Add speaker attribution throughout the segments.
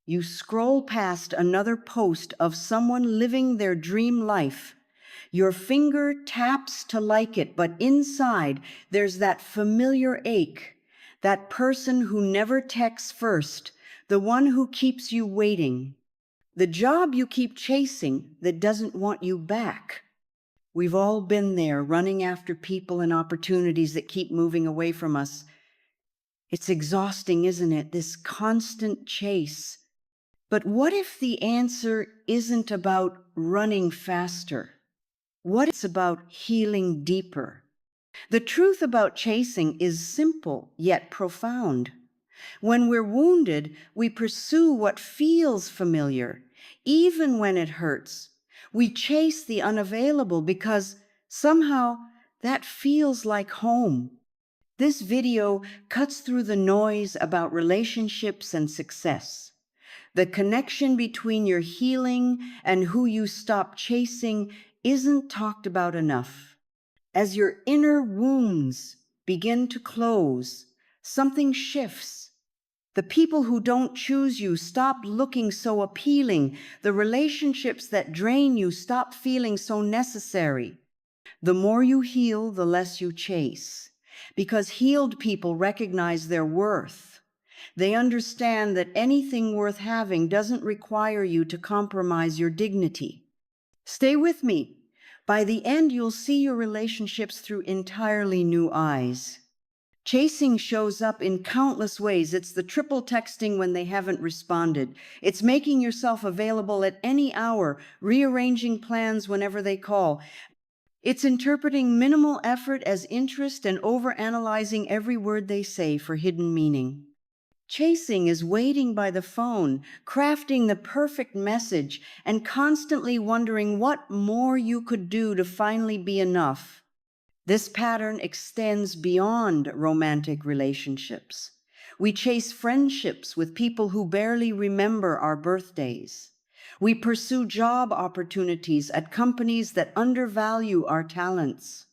Speaker 1: You scroll past another post of someone living their dream life. Your finger taps to like it, but inside there's that familiar ache, that person who never texts first, the one who keeps you waiting, the job you keep chasing that doesn't want you back. We've all been there, running after people and opportunities that keep moving away from us. It's exhausting, isn't it? This constant chase. But what if the answer isn't about running faster? What if it's about healing deeper? The truth about chasing is simple yet profound. When we're wounded, we pursue what feels familiar, even when it hurts. We chase the unavailable because somehow that feels like home. This video cuts through the noise about relationships and success. The connection between your healing and who you stop chasing isn't talked about enough. As your inner wounds begin to close, something shifts. The people who don't choose you stop looking so appealing. The relationships that drain you stop feeling so necessary. The more you heal, the less you chase, because healed people recognize their worth. They understand that anything worth having doesn't require you to compromise your dignity. Stay with me. By the end, you'll see your relationships through entirely new eyes. Chasing shows up in countless ways. It's the triple texting when they haven't responded. It's making yourself available at any hour, rearranging plans whenever they call. It's interpreting minimal effort as interest and overanalyzing every word they say for hidden meaning. Chasing is waiting by the phone, crafting the perfect message, and constantly wondering what more you could do to finally be enough. This pattern extends beyond romantic relationships. We chase friendships with people who barely remember our birthdays. We pursue job opportunities at companies that undervalue our talents.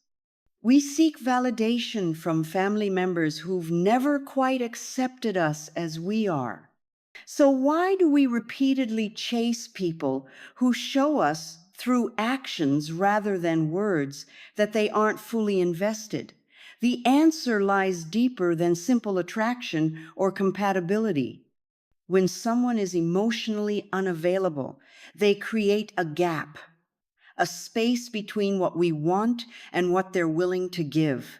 Speaker 1: We seek validation from family members who've never quite accepted us as we are. So why do we repeatedly chase people who show us through actions rather than words that they aren't fully invested? The answer lies deeper than simple attraction or compatibility. When someone is emotionally unavailable, they create a gap, a space between what we want and what they're willing to give.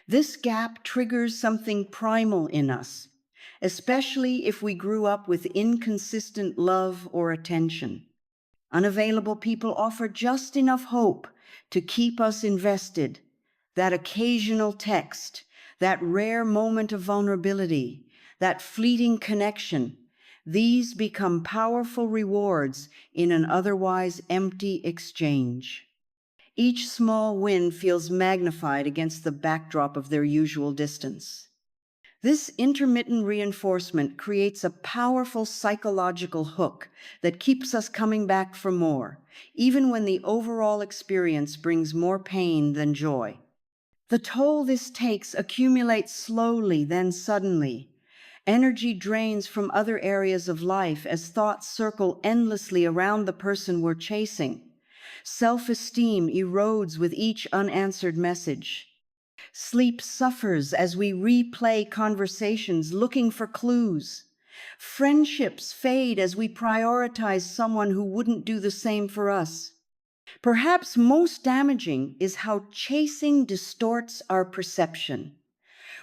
Speaker 1: This gap triggers something primal in us, especially if we grew up with inconsistent love or attention. Unavailable people offer just enough hope to keep us invested. That occasional text, that rare moment of vulnerability, that fleeting connection, these become powerful rewards in an otherwise empty exchange. Each small win feels magnified against the backdrop of their usual distance. This intermittent reinforcement creates a powerful psychological hook that keeps us coming back for more, even when the overall experience brings more pain than joy. The toll this takes accumulates slowly, then suddenly. Energy drains from other areas of life as thoughts circle endlessly around the person we're chasing. Self-esteem erodes with each unanswered message. Sleep suffers as we replay conversations looking for clues. Friendships fade as we prioritize someone who wouldn't do the same for us. Perhaps most damaging is how chasing distorts our perception.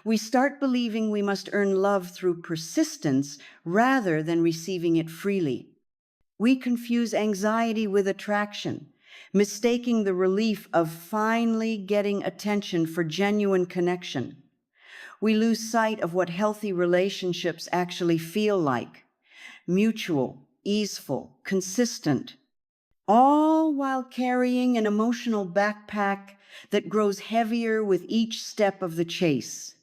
Speaker 1: We start believing we must earn love through persistence rather than receiving it freely. We confuse anxiety with attraction, mistaking the relief of finally getting attention for genuine connection. We lose sight of what healthy relationships actually feel like: mutual, easeful, consistent, all while carrying an emotional backpack that grows heavier with each step of the chase.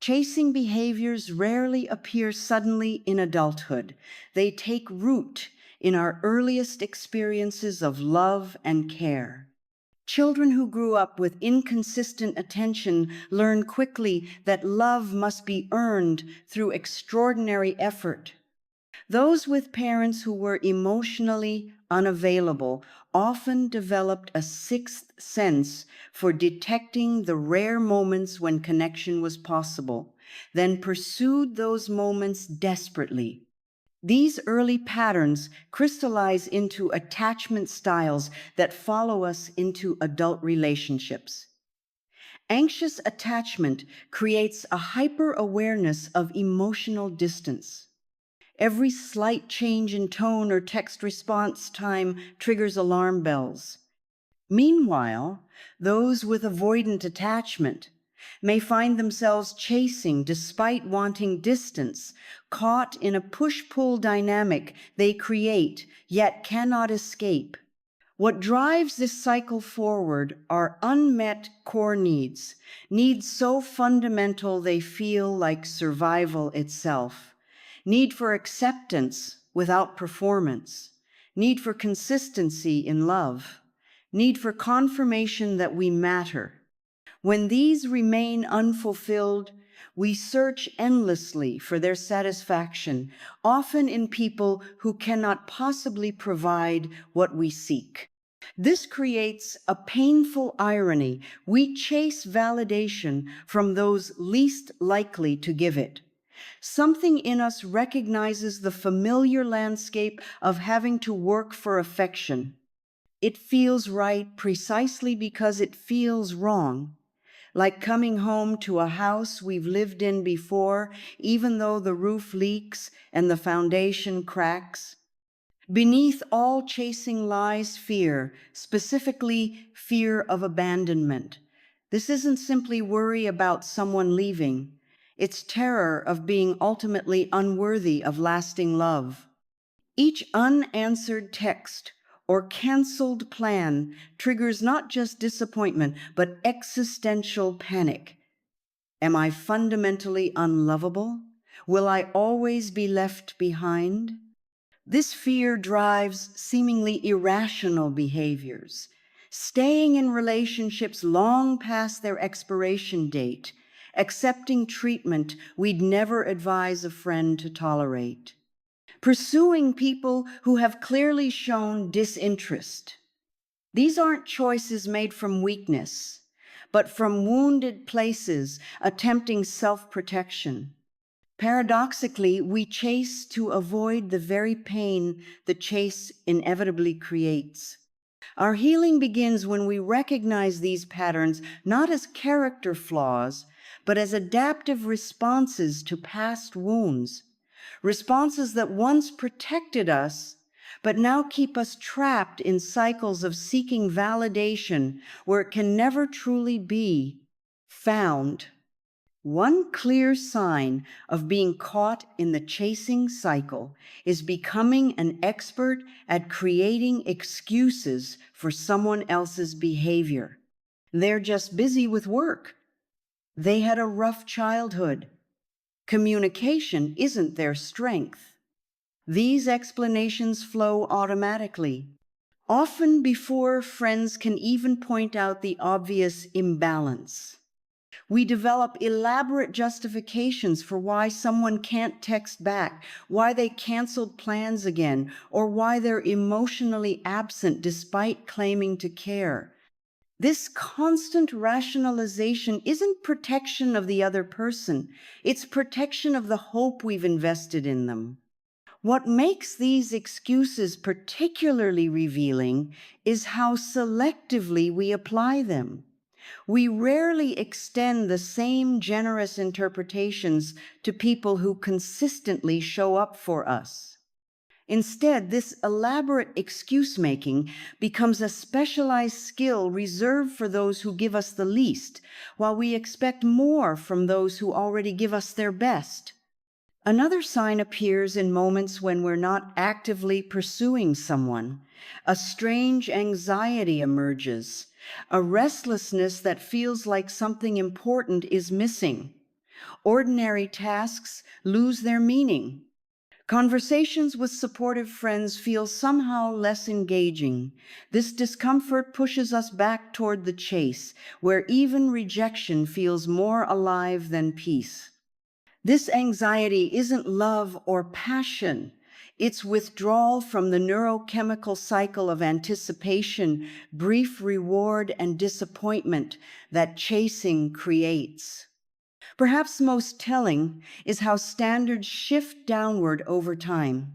Speaker 1: Chasing behaviors rarely appear suddenly in adulthood. They take root in our earliest experiences of love and care. Children who grew up with inconsistent attention learn quickly that love must be earned through extraordinary effort. Those with parents who were emotionally unavailable often developed a sixth sense for detecting the rare moments when connection was possible, then pursued those moments desperately. These early patterns crystallize into attachment styles that follow us into adult relationships. Anxious attachment creates a hyper-awareness of emotional distance. Every slight change in tone or text response time triggers alarm bells. Meanwhile, those with avoidant attachment may find themselves chasing despite wanting distance, caught in a push-pull dynamic they create yet cannot escape. What drives this cycle forward are unmet core needs, needs so fundamental they feel like survival itself. Need for acceptance without performance, need for consistency in love, need for confirmation that we matter. When these remain unfulfilled, we search endlessly for their satisfaction, often in people who cannot possibly provide what we seek. This creates a painful irony. We chase validation from those least likely to give it. Something in us recognizes the familiar landscape of having to work for affection. It feels right precisely because it feels wrong, like coming home to a house we've lived in before, even though the roof leaks and the foundation cracks. Beneath all chasing lies fear, specifically fear of abandonment. This isn't simply worry about someone leaving. It's terror of being ultimately unworthy of lasting love. Each unanswered text or canceled plan triggers not just disappointment, but existential panic. Am I fundamentally unlovable? Will I always be left behind? This fear drives seemingly irrational behaviors, staying in relationships long past their expiration date, accepting treatment we'd never advise a friend to tolerate, pursuing people who have clearly shown disinterest. These aren't choices made from weakness, but from wounded places attempting self-protection. Paradoxically, we chase to avoid the very pain the chase inevitably creates. Our healing begins when we recognize these patterns not as character flaws, but as adaptive responses to past wounds, responses that once protected us, but now keep us trapped in cycles of seeking validation where it can never truly be found. One clear sign of being caught in the chasing cycle is becoming an expert at creating excuses for someone else's behavior. They're just busy with work. They had a rough childhood. Communication isn't their strength. These explanations flow automatically, often before friends can even point out the obvious imbalance. We develop elaborate justifications for why someone can't text back, why they canceled plans again, or why they're emotionally absent despite claiming to care. This constant rationalization isn't protection of the other person, it's protection of the hope we've invested in them. What makes these excuses particularly revealing is how selectively we apply them. We rarely extend the same generous interpretations to people who consistently show up for us. Instead, this elaborate excuse-making becomes a specialized skill reserved for those who give us the least, while we expect more from those who already give us their best. Another sign appears in moments when we're not actively pursuing someone. A strange anxiety emerges, a restlessness that feels like something important is missing. Ordinary tasks lose their meaning. Conversations with supportive friends feel somehow less engaging. This discomfort pushes us back toward the chase, where even rejection feels more alive than peace. This anxiety isn't love or passion. It's withdrawal from the neurochemical cycle of anticipation, brief reward, and disappointment that chasing creates. Perhaps most telling is how standards shift downward over time.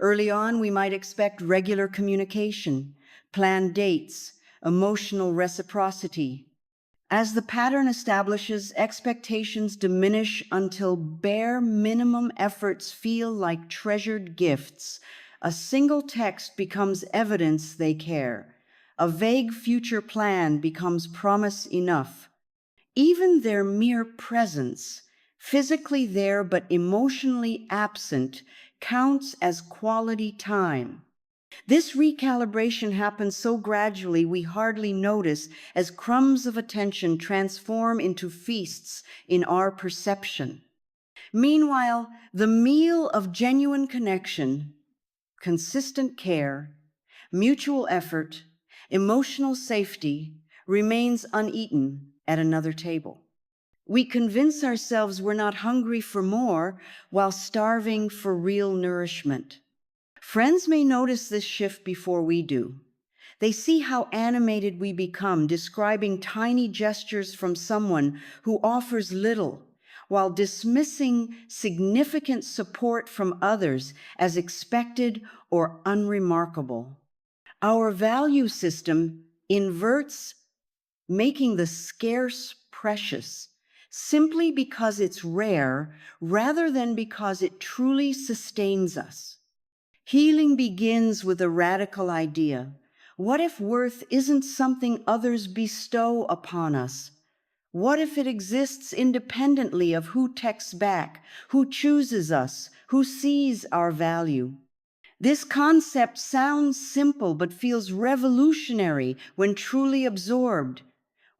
Speaker 1: Early on, we might expect regular communication, planned dates, emotional reciprocity. As the pattern establishes, expectations diminish until bare minimum efforts feel like treasured gifts. A single text becomes evidence they care. A vague future plan becomes promise enough. Even their mere presence, physically there but emotionally absent, counts as quality time. This recalibration happens so gradually we hardly notice as crumbs of attention transform into feasts in our perception. Meanwhile, the meal of genuine connection, consistent care, mutual effort, emotional safety remains uneaten at another table. We convince ourselves we're not hungry for more while starving for real nourishment. Friends may notice this shift before we do. They see how animated we become, describing tiny gestures from someone who offers little, while dismissing significant support from others as expected or unremarkable. Our value system inverts, making the scarce precious, simply because it's rare rather than because it truly sustains us. Healing begins with a radical idea. What if worth isn't something others bestow upon us? What if it exists independently of who texts back, who chooses us, who sees our value? This concept sounds simple but feels revolutionary when truly absorbed.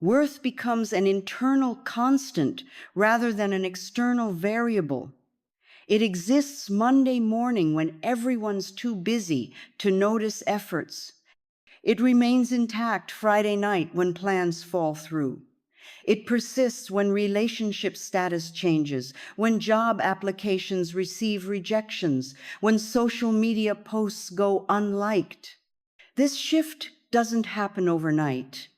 Speaker 1: Worth becomes an internal constant rather than an external variable. It exists Monday morning when everyone's too busy to notice efforts. It remains intact Friday night when plans fall through. It persists when relationship status changes, when job applications receive rejections, when social media posts go unliked. This shift doesn't happen overnight.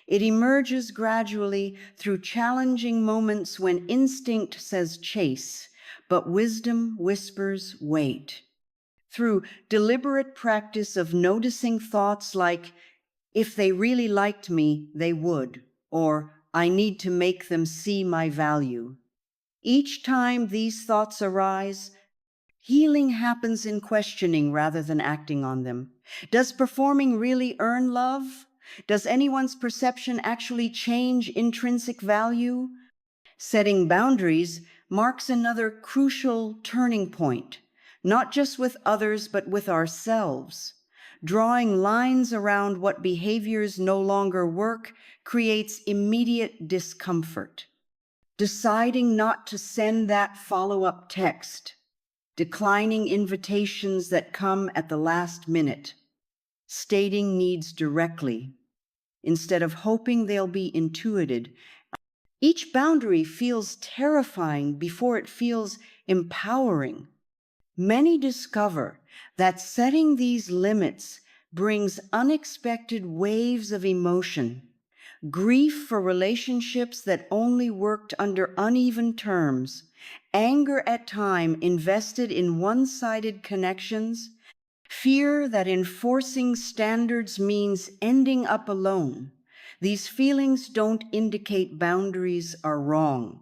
Speaker 1: It emerges gradually through challenging moments when instinct says chase, but wisdom whispers wait. Through deliberate practice of noticing thoughts like, if they really liked me, they would, or I need to make them see my value. Each time these thoughts arise, healing happens in questioning rather than acting on them. Does performing really earn love? Does anyone's perception actually change intrinsic value? Setting boundaries marks another crucial turning point, not just with others, but with ourselves. Drawing lines around what behaviors no longer work creates immediate discomfort. Deciding not to send that follow-up text, declining invitations that come at the last minute, stating needs directly instead of hoping they'll be intuited. Each boundary feels terrifying before it feels empowering. Many discover that setting these limits brings unexpected waves of emotion, grief for relationships that only worked under uneven terms, anger at time invested in one-sided connections, fear that enforcing standards means ending up alone. These feelings don't indicate boundaries are wrong.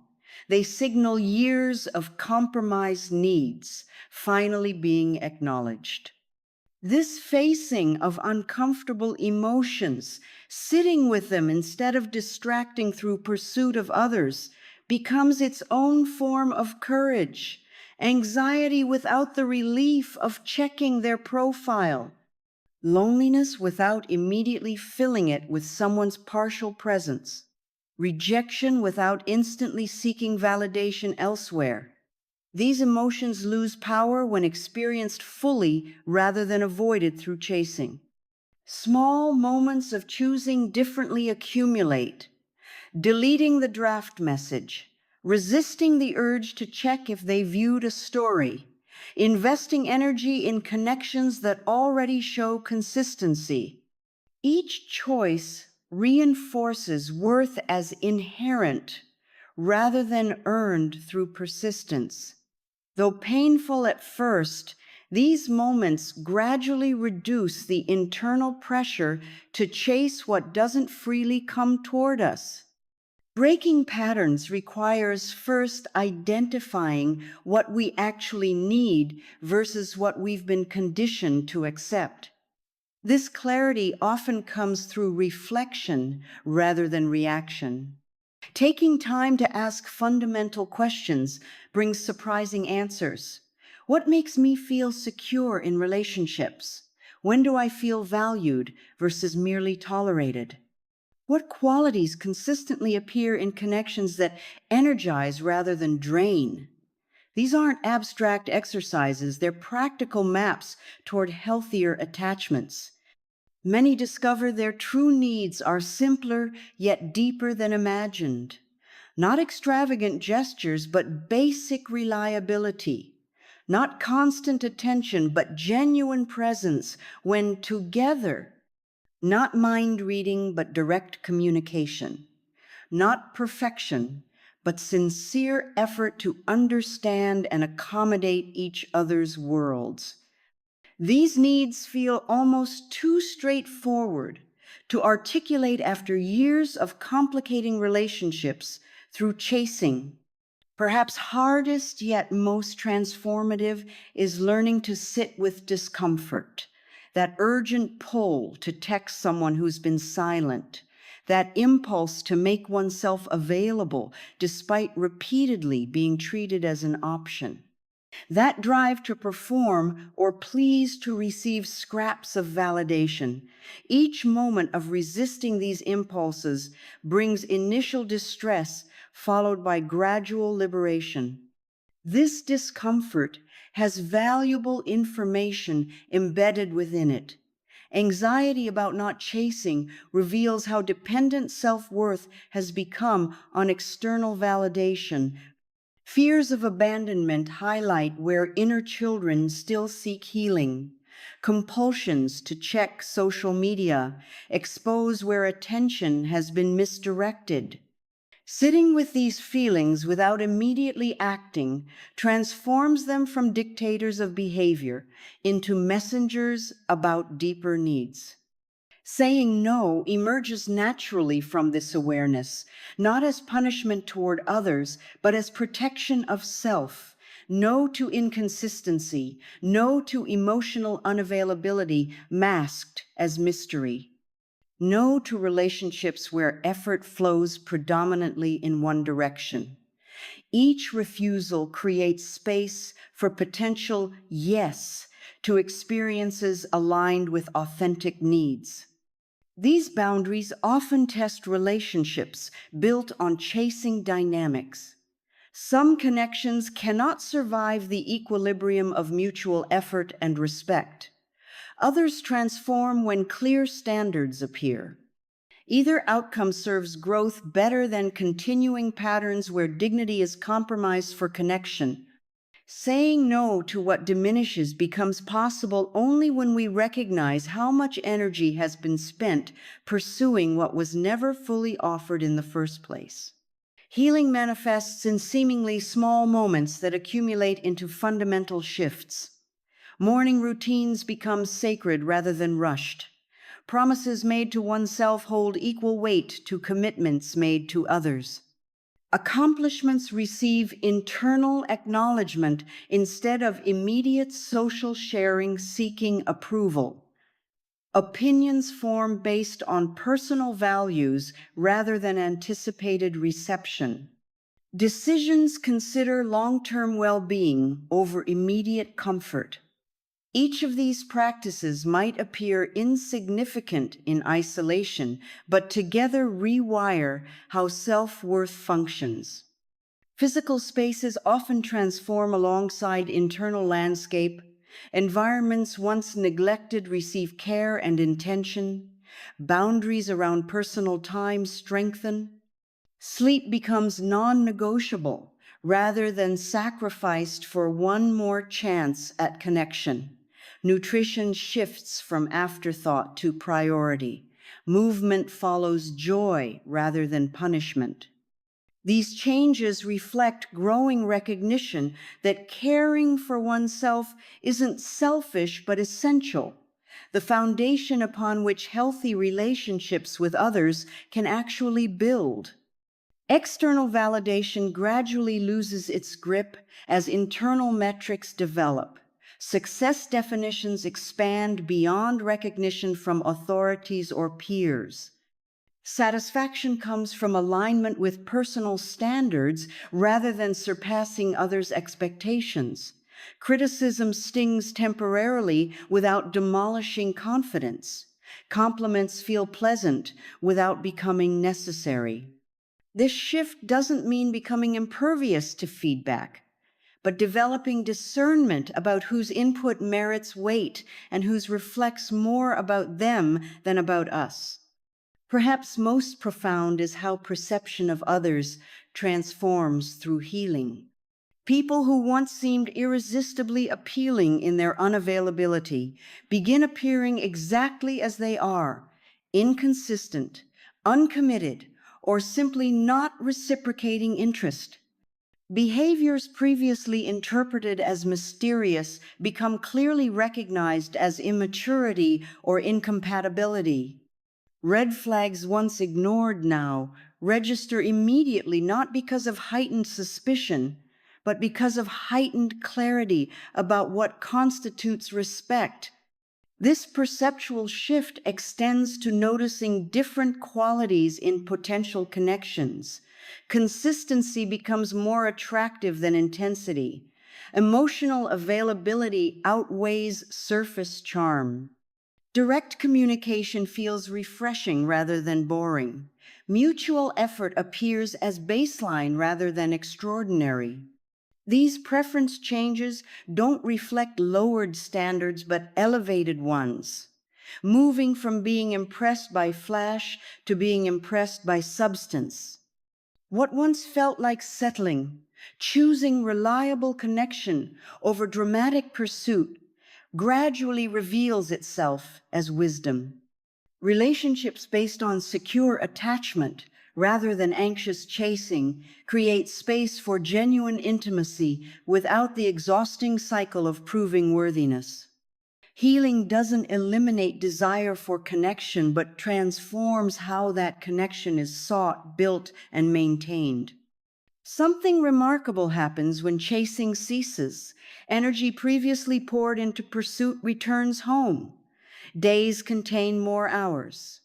Speaker 1: They signal years of compromised needs finally being acknowledged. This facing of uncomfortable emotions, sitting with them instead of distracting through pursuit of others, becomes its own form of courage. Anxiety without the relief of checking their profile. Loneliness without immediately filling it with someone's partial presence. Rejection without instantly seeking validation elsewhere. These emotions lose power when experienced fully rather than avoided through chasing. Small moments of choosing differently accumulate. Deleting the draft message, resisting the urge to check if they viewed a story, investing energy in connections that already show consistency. Each choice reinforces worth as inherent rather than earned through persistence. Though painful at first, these moments gradually reduce the internal pressure to chase what doesn't freely come toward us. Breaking patterns requires first identifying what we actually need versus what we've been conditioned to accept. This clarity often comes through reflection rather than reaction. Taking time to ask fundamental questions brings surprising answers. What makes me feel secure in relationships? When do I feel valued versus merely tolerated? What qualities consistently appear in connections that energize rather than drain? These aren't abstract exercises, they're practical maps toward healthier attachments. Many discover their true needs are simpler yet deeper than imagined. Not extravagant gestures, but basic reliability. Not constant attention, but genuine presence when together. Not mind reading, but direct communication. Not perfection, but sincere effort to understand and accommodate each other's worlds. These needs feel almost too straightforward to articulate after years of complicating relationships through chasing. Perhaps hardest yet most transformative is learning to sit with discomfort, that urgent pull to text someone who's been silent, that impulse to make oneself available despite repeatedly being treated as an option. That drive to perform or please to receive scraps of validation. Each moment of resisting these impulses brings initial distress followed by gradual liberation. This discomfort has valuable information embedded within it. Anxiety about not chasing reveals how dependent self-worth has become on external validation. Fears of abandonment highlight where inner children still seek healing. Compulsions to check social media expose where attention has been misdirected. Sitting with these feelings without immediately acting transforms them from dictators of behavior into messengers about deeper needs. Saying no emerges naturally from this awareness, not as punishment toward others, but as protection of self. No to inconsistency, no to emotional unavailability masked as mystery. No to relationships where effort flows predominantly in one direction. Each refusal creates space for potential yes to experiences aligned with authentic needs. These boundaries often test relationships built on chasing dynamics. Some connections cannot survive the equilibrium of mutual effort and respect. Others transform when clear standards appear. Either outcome serves growth better than continuing patterns where dignity is compromised for connection. Saying no to what diminishes becomes possible only when we recognize how much energy has been spent pursuing what was never fully offered in the first place. Healing manifests in seemingly small moments that accumulate into fundamental shifts. Morning routines become sacred rather than rushed. Promises made to oneself hold equal weight to commitments made to others. Accomplishments receive internal acknowledgement instead of immediate social sharing seeking approval. Opinions form based on personal values rather than anticipated reception. Decisions consider long-term well-being over immediate comfort. Each of these practices might appear insignificant in isolation, but together rewire how self-worth functions. Physical spaces often transform alongside internal landscape. Environments once neglected receive care and intention. Boundaries around personal time strengthen. Sleep becomes non-negotiable. rather than sacrificed for one more chance at connection. Nutrition shifts from afterthought to priority. Movement follows joy rather than punishment. These changes reflect growing recognition that caring for oneself isn't selfish but essential, the foundation upon which healthy relationships with others can actually build. External validation gradually loses its grip as internal metrics develop. Success definitions expand beyond recognition from authorities or peers. Satisfaction comes from alignment with personal standards rather than surpassing others' expectations. Criticism stings temporarily without demolishing confidence. Compliments feel pleasant without becoming necessary. This shift doesn't mean becoming impervious to feedback, but developing discernment about whose input merits weight and whose reflects more about them than about us. Perhaps most profound is how perception of others transforms through healing. People who once seemed irresistibly appealing in their unavailability begin appearing exactly as they are, inconsistent, uncommitted, or simply not reciprocating interest. Behaviors previously interpreted as mysterious become clearly recognized as immaturity or incompatibility. Red flags once ignored now register immediately, not because of heightened suspicion, but because of heightened clarity about what constitutes respect. This perceptual shift extends to noticing different qualities in potential connections. Consistency becomes more attractive than intensity. Emotional availability outweighs surface charm. Direct communication feels refreshing rather than boring. Mutual effort appears as baseline rather than extraordinary. These preference changes don't reflect lowered standards but elevated ones, moving from being impressed by flash to being impressed by substance. What once felt like settling, choosing reliable connection over dramatic pursuit, gradually reveals itself as wisdom. Relationships based on secure attachment rather than anxious chasing create space for genuine intimacy without the exhausting cycle of proving worthiness. Healing doesn't eliminate desire for connection, but transforms how that connection is sought, built, and maintained. Something remarkable happens when chasing ceases. Energy previously poured into pursuit returns home. Days contain more hours.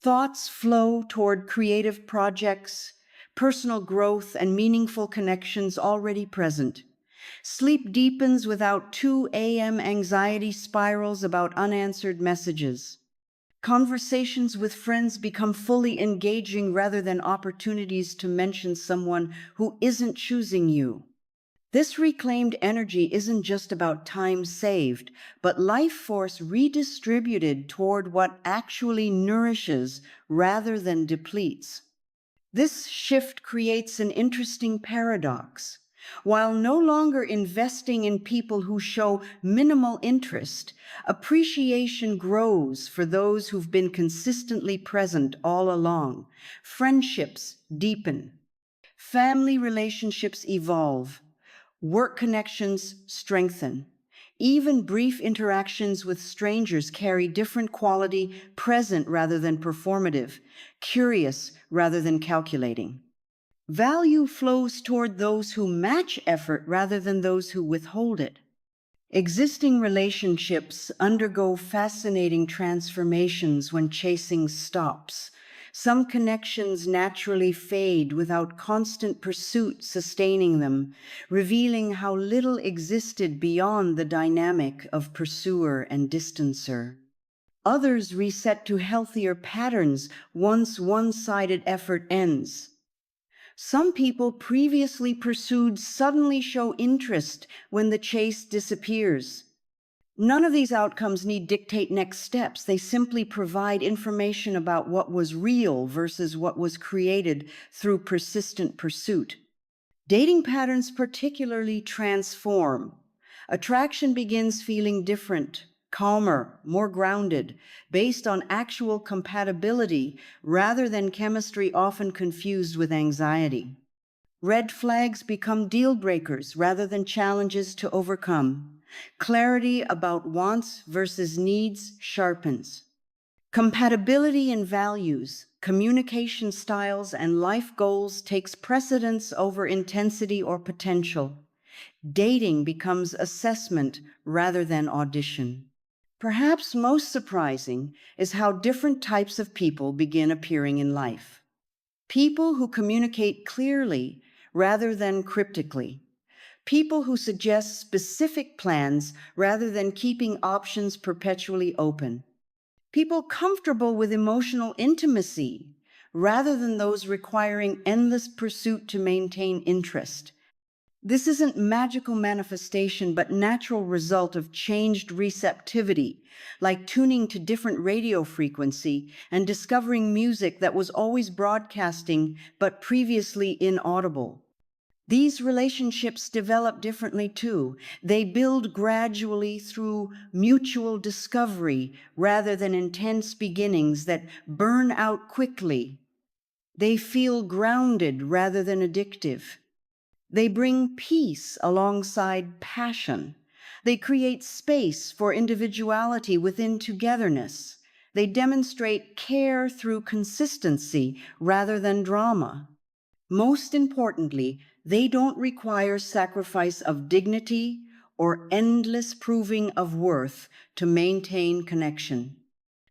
Speaker 1: Thoughts flow toward creative projects, personal growth, and meaningful connections already present. Sleep deepens without 2 a.m. anxiety spirals about unanswered messages. Conversations with friends become fully engaging rather than opportunities to mention someone who isn't choosing you. This reclaimed energy isn't just about time saved, but life force redistributed toward what actually nourishes rather than depletes. This shift creates an interesting paradox. While no longer investing in people who show minimal interest, appreciation grows for those who've been consistently present all along. Friendships deepen. Family relationships evolve. Work connections strengthen. Even brief interactions with strangers carry different quality, present rather than performative, curious rather than calculating. Value flows toward those who match effort rather than those who withhold it. Existing relationships undergo fascinating transformations when chasing stops. Some connections naturally fade without constant pursuit sustaining them, revealing how little existed beyond the dynamic of pursuer and distancer. Others reset to healthier patterns once one-sided effort ends. Some people previously pursued suddenly show interest when the chase disappears. None of these outcomes need dictate next steps. They simply provide information about what was real versus what was created through persistent pursuit. Dating patterns particularly transform. Attraction begins feeling different, calmer, more grounded, based on actual compatibility rather than chemistry often confused with anxiety. Red flags become deal breakers rather than challenges to overcome. Clarity about wants versus needs sharpens. Compatibility in values, communication styles, and life goals takes precedence over intensity or potential. Dating becomes assessment rather than audition. Perhaps most surprising is how different types of people begin appearing in life. People who communicate clearly rather than cryptically. People who suggest specific plans rather than keeping options perpetually open. People comfortable with emotional intimacy rather than those requiring endless pursuit to maintain interest. This isn't magical manifestation, but natural result of changed receptivity, like tuning to different radio frequency and discovering music that was always broadcasting but previously inaudible. These relationships develop differently too. They build gradually through mutual discovery rather than intense beginnings that burn out quickly. They feel grounded rather than addictive. They bring peace alongside passion. They create space for individuality within togetherness. They demonstrate care through consistency rather than drama. Most importantly, they don't require sacrifice of dignity or endless proving of worth to maintain connection.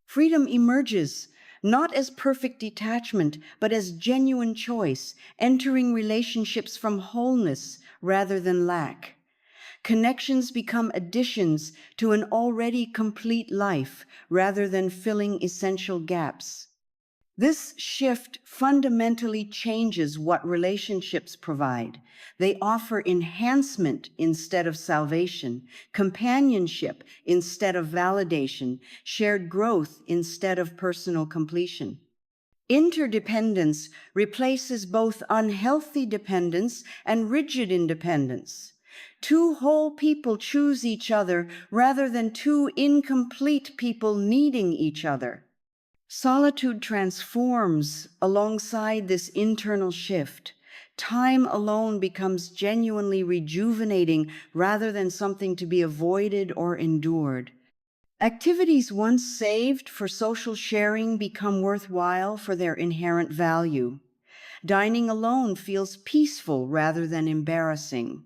Speaker 1: Freedom emerges not as perfect detachment, but as genuine choice, entering relationships from wholeness rather than lack. Connections become additions to an already complete life rather than filling essential gaps. This shift fundamentally changes what relationships provide. They offer enhancement instead of salvation, companionship instead of validation, shared growth instead of personal completion. Interdependence replaces both unhealthy dependence and rigid independence. Two whole people choose each other rather than two incomplete people needing each other. Solitude transforms alongside this internal shift. Time alone becomes genuinely rejuvenating rather than something to be avoided or endured. Activities once saved for social sharing become worthwhile for their inherent value. Dining alone feels peaceful rather than embarrassing.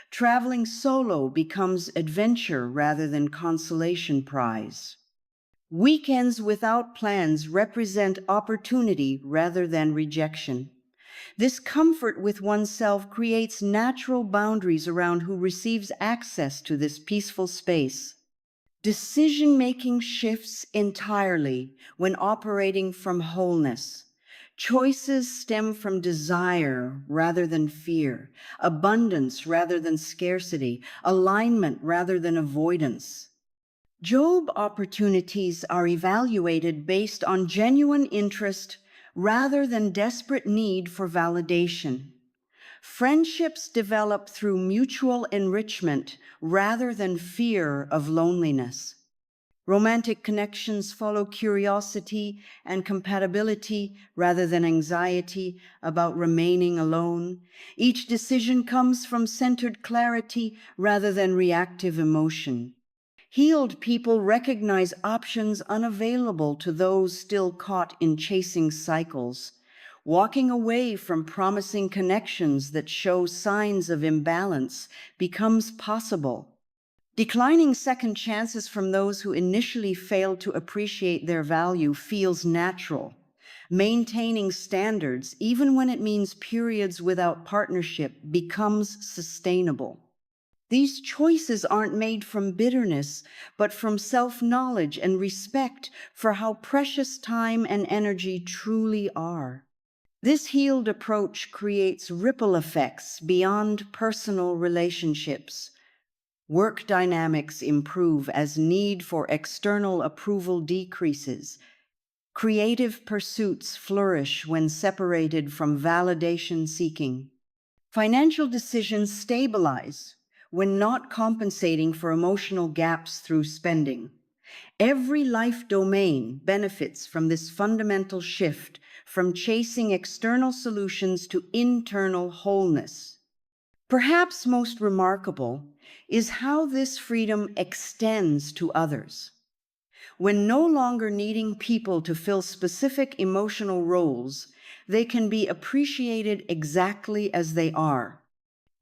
Speaker 1: Traveling solo becomes adventure rather than consolation prize. Weekends without plans represent opportunity rather than rejection. This comfort with oneself creates natural boundaries around who receives access to this peaceful space. Decision-making shifts entirely when operating from wholeness. Choices stem from desire rather than fear, abundance rather than scarcity, alignment rather than avoidance. Job opportunities are evaluated based on genuine interest rather than desperate need for validation. Friendships develop through mutual enrichment rather than fear of loneliness. Romantic connections follow curiosity and compatibility rather than anxiety about remaining alone. Each decision comes from centered clarity rather than reactive emotion. Healed people recognize options unavailable to those still caught in chasing cycles. Walking away from promising connections that show signs of imbalance becomes possible. Declining second chances from those who initially failed to appreciate their value feels natural. Maintaining standards, even when it means periods without partnership, becomes sustainable. These choices aren't made from bitterness, but from self-knowledge and respect for how precious time and energy truly are. This healed approach creates ripple effects beyond personal relationships. Work dynamics improve as need for external approval decreases. Creative pursuits flourish when separated from validation seeking. Financial decisions stabilize when not compensating for emotional gaps through spending. Every life domain benefits from this fundamental shift from chasing external solutions to internal wholeness. Perhaps most remarkable is how this freedom extends to others. When no longer needing people to fill specific emotional roles, they can be appreciated exactly as they are.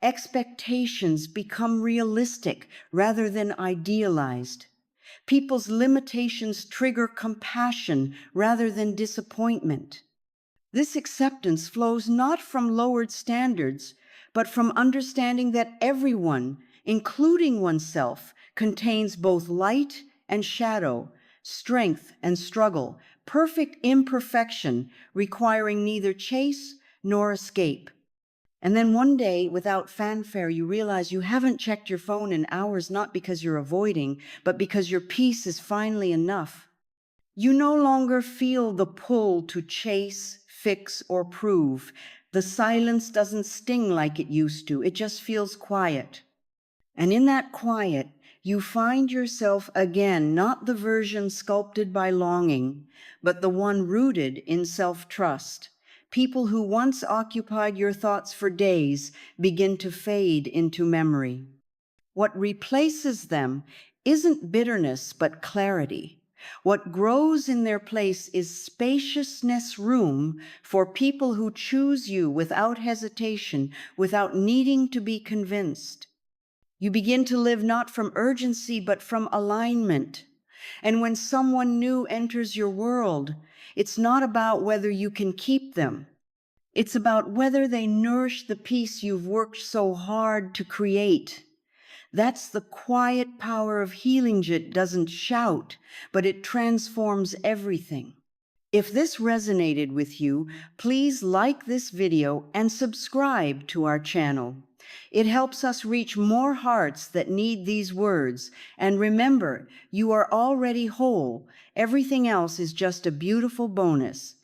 Speaker 1: Expectations become realistic rather than idealized. People's limitations trigger compassion rather than disappointment. This acceptance flows not from lowered standards, but from understanding that everyone, including oneself, contains both light and shadow, strength and struggle, perfect imperfection requiring neither chase nor escape. And then one day, without fanfare, you realize you haven't checked your phone in hours, not because you're avoiding, but because your peace is finally enough. You no longer feel the pull to chase, fix, or prove. The silence doesn't sting like it used to. It just feels quiet. And in that quiet, you find yourself again, not the version sculpted by longing, but the one rooted in self-trust. People who once occupied your thoughts for days begin to fade into memory. What replaces them isn't bitterness, but clarity. What grows in their place is spaciousness, room for people who choose you without hesitation, without needing to be convinced. You begin to live not from urgency, but from alignment. And when someone new enters your world, it's not about whether you can keep them. It's about whether they nourish the peace you've worked so hard to create. That's the quiet power of healing. It doesn't shout, but it transforms everything. If this resonated with you, please like this video and subscribe to our channel. It helps us reach more hearts that need these words. And remember, you are already whole. Everything else is just a beautiful bonus.